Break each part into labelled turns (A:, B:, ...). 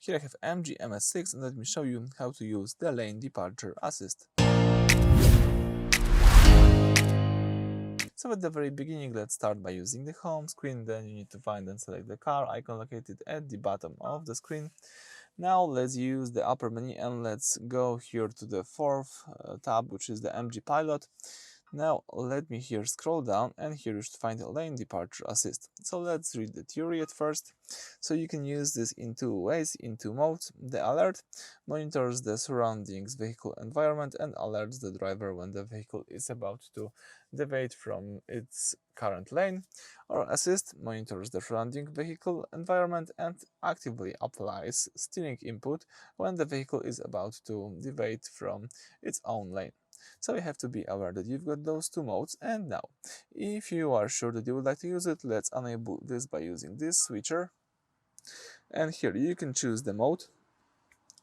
A: Here I have MGMS6 and let me show you how to use the lane departure assist. So at the very beginning, let's start by using the home screen. Then you need to find and select the car icon located at the bottom of the screen. Now let's use the upper menu and let's go here to the fourth tab, which is the MGPilot. Now let me here scroll down, and here you should find a lane departure assist. So let's read the theory at first. So you can use this in two ways, in two modes. The alert monitors the surroundings vehicle environment and alerts the driver when the vehicle is about to deviate from its current lane, or assist monitors the surrounding vehicle environment and actively applies steering input when the vehicle is about to deviate from its own lane. So you have to be aware that you've got those two modes. And now, if you are sure that you would like to use it, let's enable this by using this switcher. And here you can choose the mode.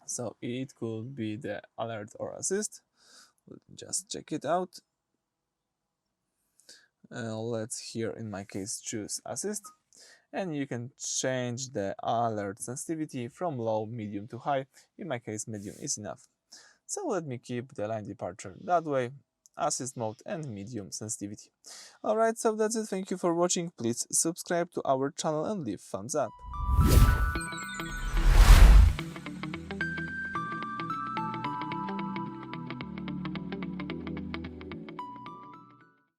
A: So it could be the alert or assist. Just check it out. Let's here in my case choose assist, and you can change the alert sensitivity from low, medium to high. In my case, medium is enough. So let me keep the line departure that way, assist mode and medium sensitivity. Alright, so that's it. Thank you for watching. Please subscribe to our channel and leave thumbs up.